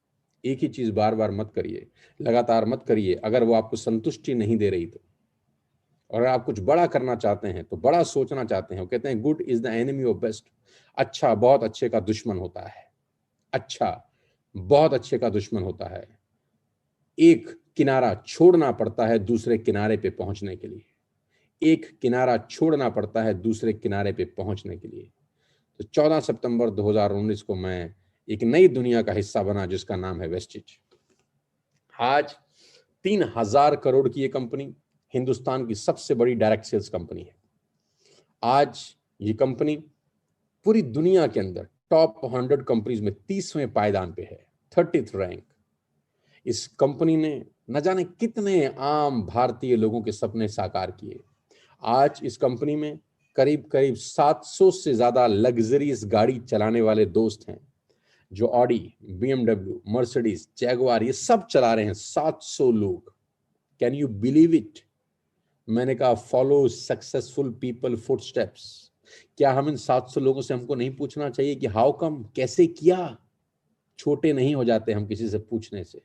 एक ही चीज बार बार मत करिए, लगातार मत करिए। अगर वो आपको संतुष्टि नहीं दे रही तो, और अगर आप कुछ बड़ा करना चाहते हैं, तो बड़ा सोचना चाहते हैं, वो कहते हैं good is the enemy of best. अच्छा बहुत अच्छे का दुश्मन होता है। अच्छा बहुत अच्छे का दुश्मन होता है। एक किनारा छोड़ना पड़ता है दूसरे किनारे पे पहुंचने के लिए। एक किनारा छोड़ना पड़ता है दूसरे किनारे पे पहुंचने के लिए। तो 14 सितंबर 2019 को मैं एक नई दुनिया का हिस्सा बना, जिसका नाम है वेस्टिज। आज 3000 करोड़ की ये कंपनी हिंदुस्तान की सबसे बड़ी डायरेक्ट सेल्स कंपनी है। आज ये कंपनी पूरी दुनिया के अंदर टॉप 100 कंपनीज में 30वें पायदान पे है, 30th रैंक। इस कंपनी ने न जाने कितने आम भारतीय लोगों के सपने साकार किए। आज इस कंपनी में करीब 700 से ज्यादा लग्जरियस गाड़ी चलाने वाले दोस्त हैं, जो ऑडी, बीएमडब्ल्यू, मर्सिडीज, जैगुआर ये सब चला रहे हैं। 700 लोग। Can you believe it? मैंने कहा फॉलो सक्सेसफुल पीपल फुटस्टेप्स। क्या हम इन 700 लोगों से हमको नहीं पूछना चाहिए कि हाउ कम, कैसे किया? छोटे नहीं हो जाते हम किसी से पूछने से।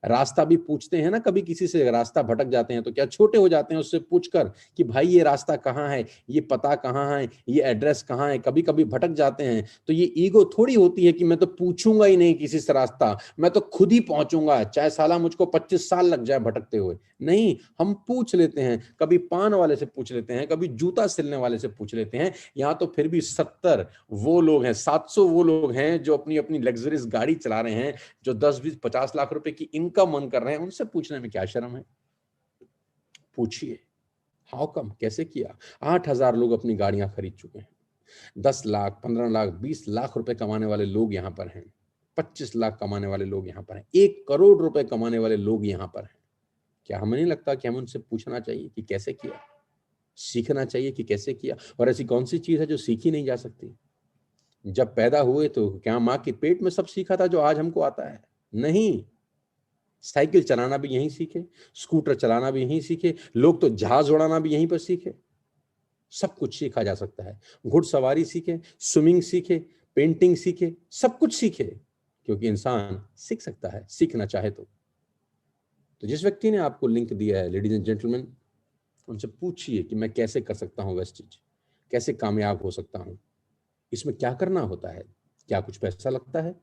रास्ता भी पूछते हैं ना, कभी किसी से रास्ता भटक जाते हैं तो क्या छोटे हो जाते हैं उससे पूछकर कि भाई ये रास्ता कहाँ है, ये पता कहाँ है, ये एड्रेस कहाँ है। कभी कभी भटक जाते हैं तो ये ईगो थोड़ी होती है कि मैं तो पूछूंगा ही नहीं किसी से रास्ता, मैं तो खुद ही पहुंचूंगा, चाहे साला मुझको 25 साल लग जाए भटकते हुए। नहीं, हम पूछ लेते हैं, कभी पान वाले से पूछ लेते हैं, कभी जूता सिलने वाले से पूछ लेते हैं। यहाँ तो फिर भी 70 वो लोग हैं, 700 वो लोग हैं जो अपनी अपनी लग्जरियस गाड़ी चला रहे हैं, जो 10-20-50 लाख रुपए की इनकम अर्न कर रहे हैं। उनसे पूछने में क्या शर्म है? पूछिए, हाउ कम, कैसे किया? 8,000 लोग अपनी गाड़ियां खरीद चुके हैं। 10 लाख, 15 लाख, 20 लाख रुपए कमाने वाले लोग यहाँ पर हैं। 25 लाख कमाने वाले लोग यहाँ पर हैं। 1 करोड़ रुपए कमाने वाले लोग यहाँ पर हैं। क्या हमें नहीं लगता कि हमें उनसे पूछना चाहिए कि कैसे किया, सीखना चाहिए कि कैसे किया? और ऐसी कौन सी चीज है जो सीखी नहीं जा सकती? जब पैदा हुए तो क्या माँ के पेट में सब सीखा था जो आज हमको आता है? नहीं। साइकिल चलाना भी यहीं सीखे, स्कूटर चलाना भी यहीं सीखे, लोग तो जहाज उड़ाना भी यहीं पर सीखे। सब कुछ सीखा जा सकता है। घुड़सवारी सीखे, स्विमिंग सीखे, पेंटिंग सीखे, सब कुछ सीखे, क्योंकि इंसान सीख सकता है सीखना चाहे तो जिस व्यक्ति ने आपको लिंक दिया है, लेडीज एंड जेंटलमैन, उनसे पूछिए कि मैं कैसे कर सकता हूँ वेस्टेज, कैसे कामयाब हो सकता हूँ, इसमें क्या करना होता है, क्या कुछ पैसा लगता है,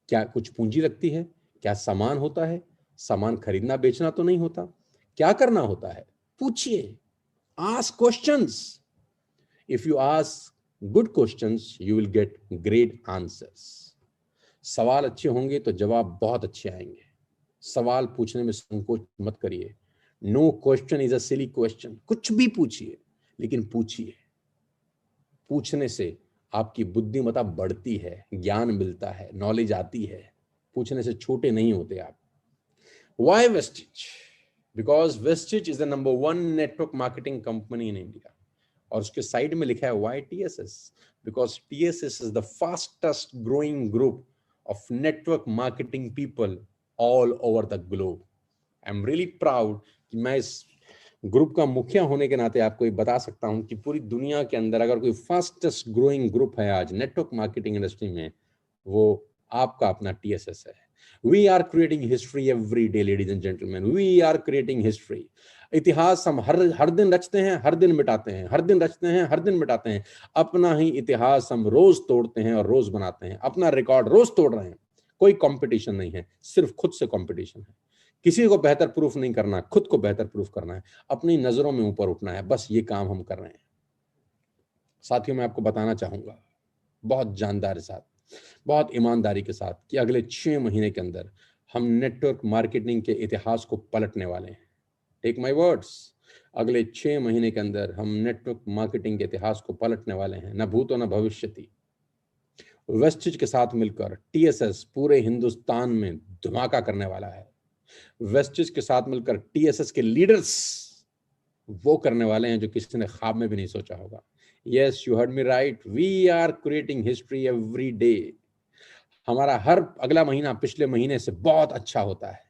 क्या कुछ पूंजी लगती है, क्या सामान होता है, सामान खरीदना बेचना तो नहीं होता, क्या करना होता है? पूछिए, ask questions. If you ask good questions you will get great answers. सवाल अच्छे होंगे तो जवाब बहुत अच्छे आएंगे। सवाल पूछने में संकोच मत करिए। No question is a silly question. कुछ भी पूछिए, लेकिन पूछिए। पूछने से आपकी बुद्धिमत्ता बढ़ती है, ज्ञान मिलता है, नॉलेज आती है। पूछने से छोटे नहीं होते आप। Why Vestige? Because Vestige is the #1 network marketing company in India. और उसके साइड में लिखा है why TSS? Because TSS is the fastest growing group of network marketing people all over the globe. I'm really proud कि मैं इस group का मुखिया होने के नाते आपको ये बता सकता हूं कि पूरी दुनिया के अंदर अगर कोई फास्टेस्ट ग्रोइंग ग्रुप है आज नेटवर्क मार्केटिंग इंडस्ट्री में, वो आपका अपना TSS है। We are creating history every day, ladies and gentlemen. We are creating history. इतिहास हम हर दिन रचते हैं, हर दिन मिटाते हैं, हर दिन रचते हैं, हर दिन मिटाते हैं। अपना ही इतिहास हम रोज तोड़ते हैं और रोज बनाते हैं। अपना रिकॉर्ड रोज तोड़ रहे हैं। कोई कंपटीशन नहीं है, सिर्फ खुद से कंपटीशन है। किसी को बेहतर प्रूफ नहीं करना, खुद को बेहतर प्रूफ करना है, अपनी नजरों में ऊपर उठना है। बस ये काम हम कर रहे हैं। साथियों, मैं आपको बताना चाहूंगा बहुत जानदार साथ, बहुत ईमानदारी के साथ कि अगले 6 महीने के अंदर हम नेटवर्क मार्केटिंग के इतिहास को पलटने वाले हैं। टेक माय वर्ड्स, अगले 6 महीने के अंदर हम नेटवर्क मार्केटिंग के इतिहास को पलटने वाले हैं, न भूतो न भविष्यति। वेस्टिज के साथ मिलकर TSS पूरे हिंदुस्तान में धमाका करने वाला है। वेस्टिज के साथ मिलकर TSS के लीडर्स वो करने वाले हैं जो किसी ने ख्वाब में भी नहीं सोचा होगा। Yes, you heard me right, we are creating history every day. हमारा हर अगला महीना पिछले महीने से बहुत अच्छा होता है।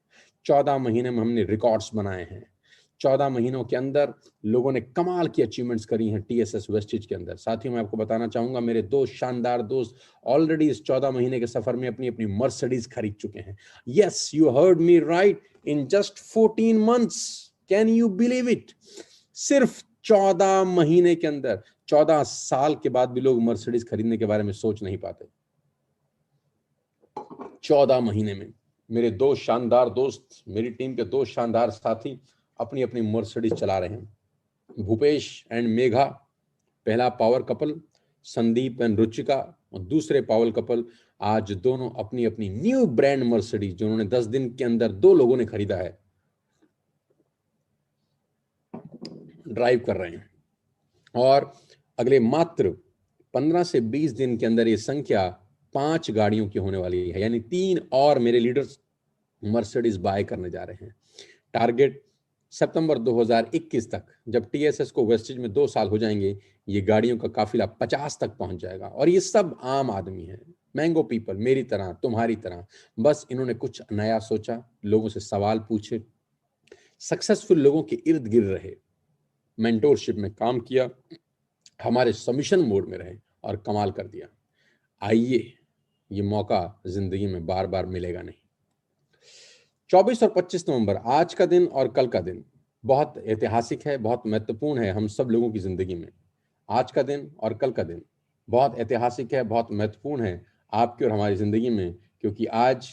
14 महीने में हमने रिकॉर्ड्स बनाए हैं। 14 महीनों के अंदर लोगों ने कमाल की अचीवमेंट्स करी हैं TSS वेस्टेज के अंदर। साथियों, मैं आपको बताना चाहूंगा, मेरे दो शानदार दोस्त ऑलरेडी इस 14 महीने के सफर में अपनी अपनी मर्सिडीज खरीद चुके हैं। Yes, you heard me right, in just 14 months. Can you believe it? सिर्फ 14 महीने के अंदर। 14 साल के बाद भी लोग मर्सिडीज खरीदने के बारे में सोच नहीं पाते। 14 महीने में मेरे दो शानदार दोस्त, मेरी टीम के दो शानदार साथी अपनी अपनी मर्सिडीज चला रहे हैं। भूपेश एंड मेघा, पहला power couple, Sandeep and Ruchika, और दूसरे पावर कपल, आज दोनों अपनी अपनी न्यू ब्रांड मर्सिडीज जो उन्होंने 10 दिन के अंदर दो लोगों ने खरीदा है, ड्राइव कर रहे हैं। और अगले मात्र 15 से 20 दिन के अंदर ये संख्या 5 गाड़ियों की होने वाली है, यानी 3 और मेरे लीडर्स मर्सिडीज बाय करने जा रहे हैं। टारगेट सितंबर 2021 तक, जब TSS को वेस्टेज में 2 साल हो जाएंगे, ये गाड़ियों का काफिला 50 तक पहुंच जाएगा। और ये सब आम आदमी है, मैंगो पीपल, मेरी तरह, तुम्हारी तरह। बस इन्होंने कुछ नया सोचा, लोगों से सवाल पूछे, सक्सेसफुल लोगों के इर्द गिर्द रहे, मेंटोरशिप में काम किया, हमारे सबमिशन मोड में रहे और कमाल कर दिया। आइए, ये मौका जिंदगी में बार बार मिलेगा नहीं। 24 और 25 नवंबर, आज का दिन और कल का दिन बहुत ऐतिहासिक है, बहुत महत्वपूर्ण है हम सब लोगों की जिंदगी में। आज का दिन और कल का दिन बहुत ऐतिहासिक है, बहुत महत्वपूर्ण है आपकी और हमारी जिंदगी में, क्योंकि आज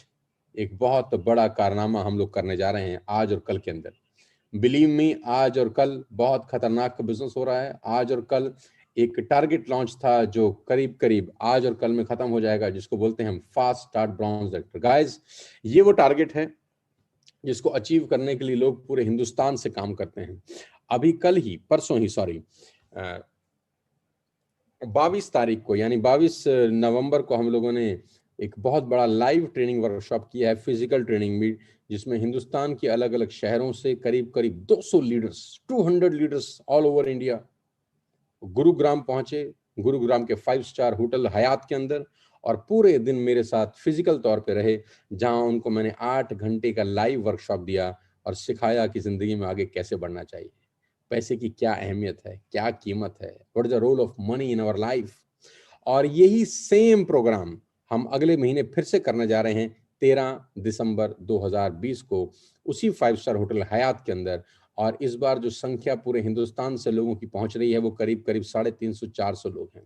एक बहुत बड़ा कारनामा हम लोग करने जा रहे हैं आज और कल के अंदर। बिलीव मी, आज और कल बहुत खतरनाक बिजनेस हो रहा है। आज और कल एक टारगेट लॉन्च था जो करीब करीब आज और कल में खत्म हो जाएगा, जिसको बोलते हैं हम fast start brown director. Guys, ये वो टारगेट है जिसको अचीव करने के लिए लोग पूरे हिंदुस्तान से काम करते हैं। अभी कल ही, परसों ही, सॉरी, 22 तारीख को यानी 22 नवंबर को हम लोगों ने एक बहुत बड़ा लाइव ट्रेनिंग वर्कशॉप किया है, फिजिकल ट्रेनिंग भी, जिसमें हिंदुस्तान के अलग अलग शहरों से करीब करीब 200 leaders, 200 leaders all over India Gurugram पहुंचे, गुरुग्राम के 5 स्टार होटल हयात के अंदर, और पूरे दिन मेरे साथ फिजिकल तौर पे रहे, जहां उनको मैंने 8 घंटे का लाइव वर्कशॉप दिया और सिखाया कि जिंदगी में आगे कैसे बढ़ना चाहिए, पैसे की क्या अहमियत है, क्या कीमत है, what is the role of money in our life. और यही सेम प्रोग्राम हम अगले महीने फिर से करने जा रहे हैं 13 दिसंबर 2020 को, उसी 5 स्टार होटल हयात के अंदर। और इस बार जो संख्या पूरे हिंदुस्तान से लोगों की पहुंच रही है वो करीब करीब 350-400 लोग हैं।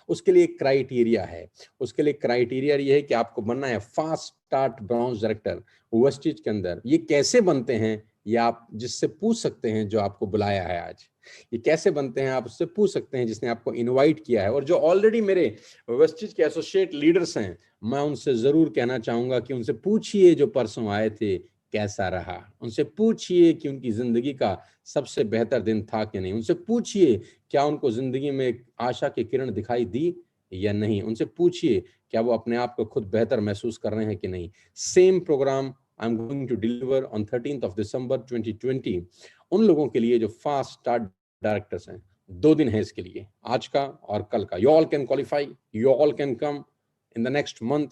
उसके लिए एक क्राइटेरिया है, उसके लिए क्राइटेरिया ये है कि आपको बनना है fast start bronze director Vestige के अंदर। ये कैसे बनते हैं ये आप जिससे पूछ सकते हैं जो आपको बुलाया है आज। ये कैसे बनते हैं आप उससे पूछ सकते हैं जिसने आपको इनवाइट किया है। और जो ऑलरेडी मेरे वेस्टिज के एसोसिएट लीडर्स हैं, मैं उनसे जरूर कहना चाहूंगा कि उनसे पूछिए जो परसों आए थे कैसा रहा, उनसे पूछिए कि उनकी जिंदगी का सबसे बेहतर दिन था कि नहीं, उनसे पूछिए क्या उनको जिंदगी में आशा की किरण दिखाई दी या नहीं, उनसे पूछिए क्या वो अपने आप को खुद बेहतर महसूस कर रहे हैं कि नहीं। Same program I am going to deliver on 13th of December 2020 उन लोगों के लिए जो फास्ट स्टार्ट डायरेक्टर्स हैं। 2 दिन है इसके लिए, आज का और कल का। You all can qualify, you all can come in the next month.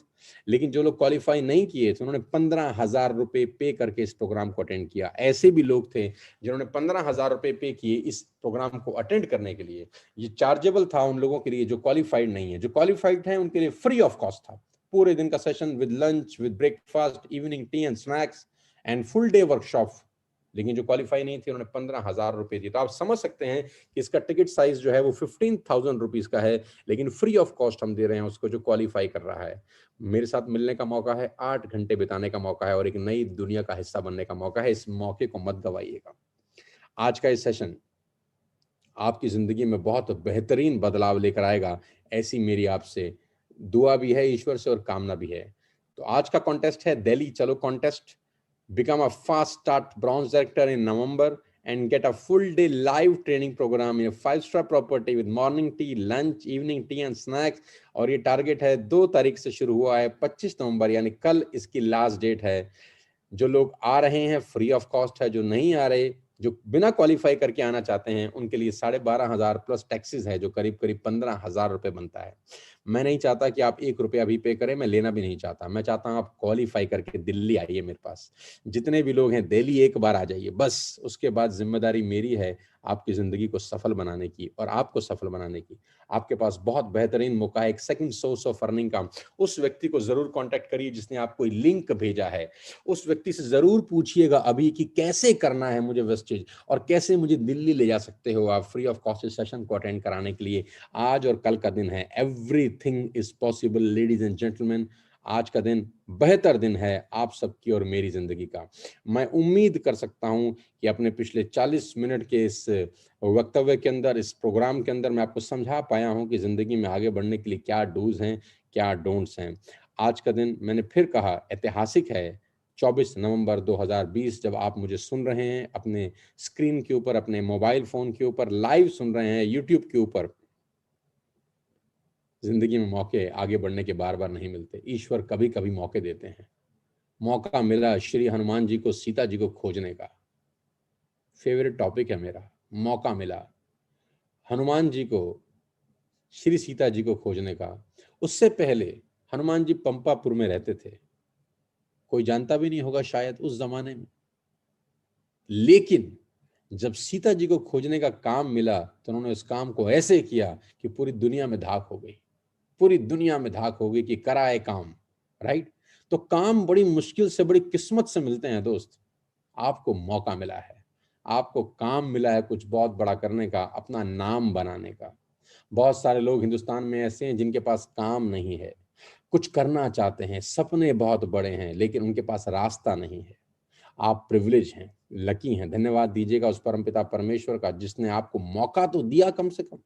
लेकिन जो लोग क्वालिफाई नहीं किए थे उन्होंने 15,000 रुपए पे करके इस प्रोग्राम को अटेंड किया। ऐसे भी लोग थे जिन्होंने 15,000 रुपए पे किए इस प्रोग्राम को अटेंड करने के लिए। ये चार्जेबल था उन लोगों के लिए जो क्वालिफाइड नहीं है। जो क्वालिफाइड है उनके लिए फ्री ऑफ कॉस्ट था। पूरे दिन का session with lunch, with breakfast, evening tea and snacks and full day workshop. लेकिन जो क्वालिफाई नहीं थे उन्होंने 15,000 रुपए दिए। तो आप समझ सकते हैं कि इसका टिकट साइज जो है वो 15,000 रुपीज का है, लेकिन फ्री ऑफ कॉस्ट हम दे रहे हैं उसको जो क्वालिफाई कर रहा है। मेरे साथ मिलने का मौका है, 8 घंटे बिताने का मौका है और एक नई दुनिया का हिस्सा बनने का मौका है। इस मौके को मत गवाइएगा। आज का इस सेशन आपकी जिंदगी में बहुत बेहतरीन बदलाव लेकर आएगा, ऐसी मेरी आपसे दुआ भी है, ईश्वर से, और कामना भी है। तो आज का कॉन्टेस्ट है दिल्ली चलो contest. Become a fast start bronze director in November and get a full day live training program in a 5-star property with morning tea, lunch, evening tea and snacks। और ये टारगेट है 2 तारीख से शुरू हुआ है, 25 नवंबर यानी कल इसकी लास्ट डेट है। जो लोग आ रहे हैं फ्री ऑफ कॉस्ट है, जो नहीं आ रहे, जो बिना क्वालिफाई करके आना चाहते हैं, उनके लिए 12,500 प्लस टैक्सेस है, जो करीब करीब 15,000 रुपए बनता है। मैं नहीं चाहता कि आप 1 रुपया भी पे करें, मैं लेना भी नहीं चाहता। मैं चाहता हूं आप क्वालिफाई करके दिल्ली आइए मेरे पास। जितने भी लोग हैं दिल्ली एक बार आ जाइए बस। उसके बाद जिम्मेदारी मेरी है आपकी जिंदगी को सफल बनाने की और आपको सफल बनाने की। आपके पास बहुत बेहतरीन मौका है, एक सेकंड सोर्स ऑफ अर्निंग का। उस व्यक्ति को जरूर कांटेक्ट करिए जिसने आपको लिंक भेजा है। उस व्यक्ति से जरूर पूछिएगा अभी कि कैसे करना है मुझे वेस्टेज और कैसे मुझे दिल्ली ले जा सकते हो आप फ्री ऑफ कॉस्ट सेशन को अटेंड कराने के लिए। आज और कल का दिन है, everything is possible ladies and gentleman. आज का दिन बेहतर दिन है आप सबकी और मेरी जिंदगी का। मैं उम्मीद कर सकता हूं कि अपने पिछले 40 मिनट के इस वक्तव्य के अंदर, इस प्रोग्राम के अंदर मैं आपको समझा पाया हूं कि जिंदगी में आगे बढ़ने के लिए क्या डूज हैं, क्या डोंट्स हैं। आज का दिन मैंने फिर कहा ऐतिहासिक है। 24 नवंबर 2020 जब आप मुझे सुन रहे हैं अपने स्क्रीन के ऊपर, अपने मोबाइल फोन के ऊपर लाइव सुन रहे हैं यूट्यूब के ऊपर। जिंदगी में मौके आगे बढ़ने के बार बार नहीं मिलते, ईश्वर कभी कभी मौके देते हैं। मौका मिला श्री हनुमान जी को सीता जी को खोजने का। फेवरेट टॉपिक है मेरा, मौका मिला हनुमान जी को श्री सीता जी को खोजने का। उससे पहले हनुमान जी पंपापुर में रहते थे, कोई जानता भी नहीं होगा शायद उस जमाने में। लेकिन जब सीता जी को खोजने का काम मिला तो उन्होंने उस काम को ऐसे किया कि पूरी दुनिया में धाक हो गई, पूरी दुनिया में धाक हो गई कि कराए काम, राइट। तो काम बड़ी मुश्किल से, बड़ी किस्मत से मिलते हैं दोस्त। आपको मौका मिला है, आपको काम मिला है कुछ बहुत बड़ा करने का, अपना नाम बनाने का। बहुत सारे लोग हिंदुस्तान में ऐसे हैं जिनके पास काम नहीं है, कुछ करना चाहते हैं, सपने बहुत बड़े हैं, लेकिन उनके पास रास्ता नहीं है। आप प्रिविलेज हैं, लकी हैं। धन्यवाद दीजिएगा उस परमपिता परमेश्वर का जिसने आपको मौका तो दिया कम से कम,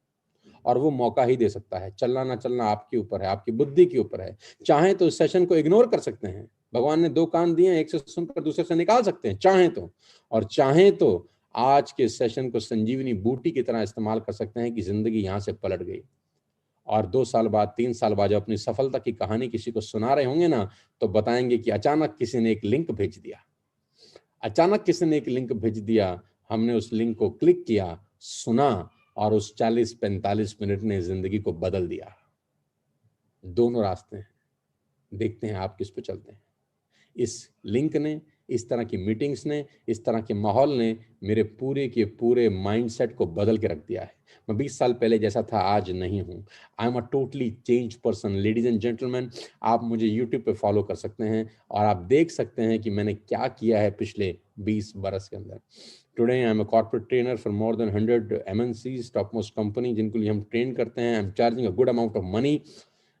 और वो मौका ही दे सकता है। चलना ना चलना आपके ऊपर है, आपकी बुद्धि के ऊपर है। चाहें तो इस सेशन को इग्नोर कर सकते हैं, भगवान ने 2 कान दिए हैं, एक से सुनकर दूसरे से निकाल सकते हैं चाहें तो, और चाहें तो आज के सेशन को संजीवनी बूटी की तरह इस्तेमाल कर सकते हैं कि जिंदगी यहाँ से पलट गई, और 2 साल बाद 3 साल बाद जब अपनी सफलता की कहानी किसी को सुना रहे होंगे ना, तो बताएंगे कि अचानक किसी ने एक लिंक भेज दिया, अचानक किसी ने एक लिंक भेज दिया, हमने उस लिंक को क्लिक किया, सुना, और उस 40-45 मिनट ने जिंदगी को बदल दिया। दोनों रास्ते हैं, देखते हैं आप किस पे चलते हैं। इस लिंक ने, इस तरह की मीटिंग्स ने, इस तरह के माहौल ने मेरे पूरे के पूरे माइंडसेट को बदल के रख दिया है। मैं 20 साल पहले जैसा था आज नहीं हूँ। I am a totally change person. Ladies and gentleman, आप मुझे यूट्यूब पे फॉलो कर सकते हैं और आप देख सकते हैं कि मैंने क्या किया है पिछले 20 बरस के अंदर। Today I am a corporate trainer for more than 100 MNCs, top most company जिनको लिए हम ट्रेन करते हैं। I am charging a good amount of money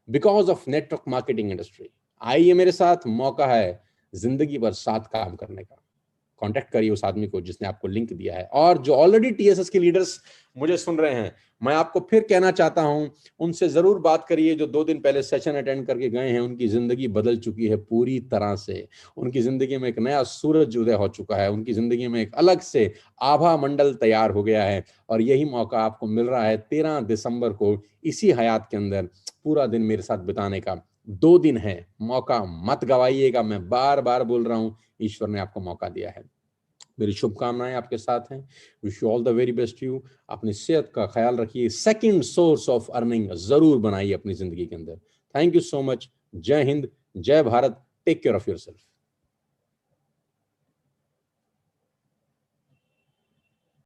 because of network marketing industry. आइए मेरे साथ, मौका है जिंदगी भर साथ काम करने का। कांटेक्ट करिए उस आदमी को जिसने आपको लिंक दिया है। और जो ऑलरेडी TSS के लीडर्स मुझे सुन रहे हैं, मैं आपको फिर कहना चाहता हूं, उनसे जरूर बात करिए जो 2 दिन पहले सेशन अटेंड करके गए हैं। उनकी जिंदगी बदल चुकी है पूरी तरह से। उनकी जिंदगी में एक नया सूरज उदय हो चुका है, उनकी जिंदगी में एक अलग से आभा मंडल तैयार हो गया है। और यही मौका आपको मिल रहा है 13 दिसंबर को इसी हयात के अंदर पूरा दिन मेरे साथ बिताने का। 2 दिन है, मौका मत गवाइएगा। मैं बार बार बोल रहा हूं, ईश्वर ने आपको मौका दिया है। मेरी शुभकामनाएं आपके साथ हैं। Wish you all the very best you. अपनी सेहत का ख्याल रखिए। सेकंड सोर्स ऑफ अर्निंग जरूर बनाइए अपनी जिंदगी के अंदर। Thank you so much. जय हिंद, जय Bharat. Take care of yourself.